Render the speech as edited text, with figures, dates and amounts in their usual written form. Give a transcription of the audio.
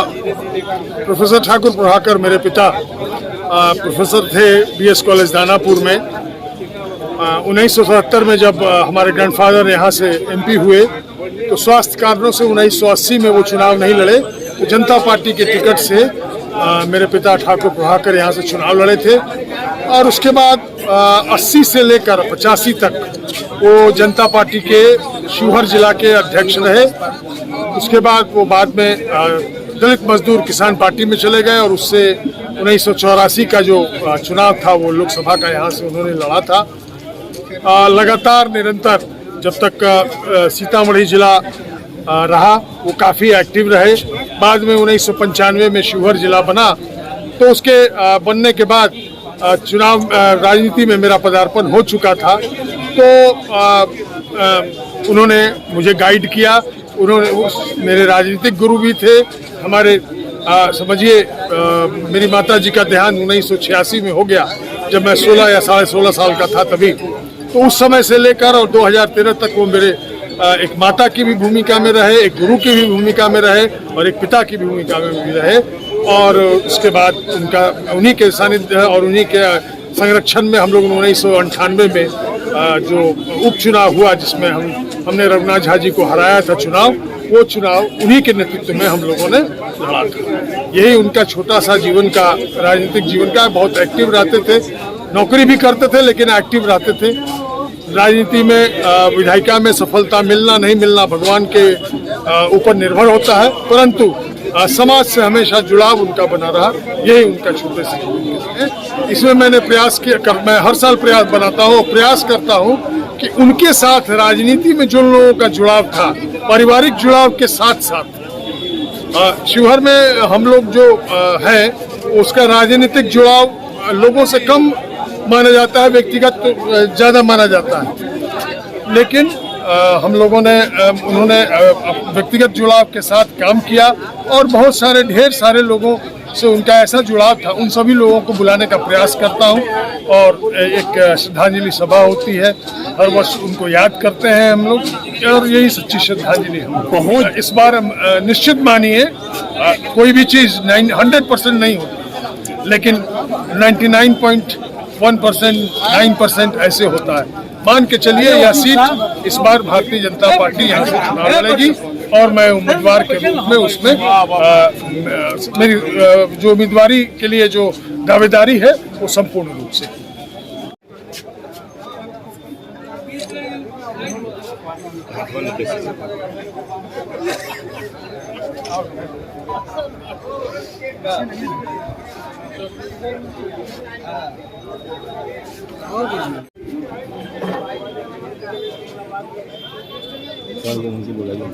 Professor Thakur Prabhakar मेरे पिता professor थे बीएस कॉलेज दानापुर में। 1977 में जब हमारे ग्रैंडफादर यहाँ से एमपी हुए तो स्वास्थ्य कारणों से 1980 में वो चुनाव नहीं लड़े, तो जनता पार्टी के टिकट से मेरे पिता ठाकुर प्रभाकर यहाँ से चुनाव लड़े थे। और उसके बाद 80 से लेकर 85 तक वो जनता पार्टी के शिवहर जिला के अध्यक्ष रहे। उसके बाद वो बाद में दलित मजदूर किसान पार्टी में चले गए और उससे 1984 का जो चुनाव था वो लोकसभा का यहाँ से उन्होंने लड़ा था। लगातार निरंतर जब तक सीतामढ़ी जिला रहा वो काफ़ी एक्टिव रहे। बाद में 1995 में शिवहर जिला बना, तो उसके बनने के बाद चुनाव राजनीति में मेरा पदार्पण हो चुका था। तो उन्होंने मुझे गाइड किया, उन्होंने मेरे राजनीतिक गुरु भी थे। हमारे समझिए मेरी माता जी का देहांत 1986 में हो गया जब मैं 16 या 16.5 साल का था तभी। तो उस समय से लेकर और 2013 तक वो मेरे एक माता की भी भूमिका में रहे, एक गुरु की भी भूमिका में रहे और एक पिता की भी भूमिका में भी रहे। और उसके बाद उन्हीं के सानिध्य और उन्हीं के संरक्षण में हम लोग 1998 में जो उपचुनाव हुआ जिसमें हमने रघुनाथ झा जी को हराया था वो चुनाव उन्हीं के नेतृत्व में हम लोगों ने लड़ा था। यही उनका छोटा सा जीवन का राजनीतिक जीवन का, बहुत एक्टिव रहते थे, नौकरी भी करते थे लेकिन एक्टिव रहते थे। राजनीति में विधायिका में सफलता मिलना नहीं मिलना भगवान के ऊपर निर्भर होता है, परंतु समाज से हमेशा जुड़ाव उनका बना रहा। यही उनका छोटे से जीवन है। इसमें मैंने प्रयास किया, मैं हर साल प्रयास बनाता हूँ, प्रयास करता हूँ कि उनके साथ राजनीति में जो लोगों का जुड़ाव था, पारिवारिक जुड़ाव के साथ साथ शिवहर में हम लोग जो है उसका राजनीतिक जुड़ाव लोगों से कम माना जाता है, व्यक्तिगत तो ज़्यादा माना जाता है। लेकिन हम लोगों ने उन्होंने व्यक्तिगत जुड़ाव के साथ काम किया और बहुत सारे ढेर सारे लोगों से उनका ऐसा जुड़ाव था, उन सभी लोगों को बुलाने का प्रयास करता हूं। और एक श्रद्धांजलि सभा होती है, हर वर्ष उनको याद करते हैं हम लोग और यही सच्ची श्रद्धांजलि हम इस बार निश्चित मानिए कोई भी चीज़ 100% नहीं होती, लेकिन 99.1%, 9% ऐसे होता है। मान के चलिए यह सीट इस बार भारतीय जनता पार्टी यहाँ से चुनाव लड़ेगी और मैं उम्मीदवार के रूप में उसमें मेरी जो उम्मीदवारी के लिए जो दावेदारी है वो संपूर्ण रूप से। बोला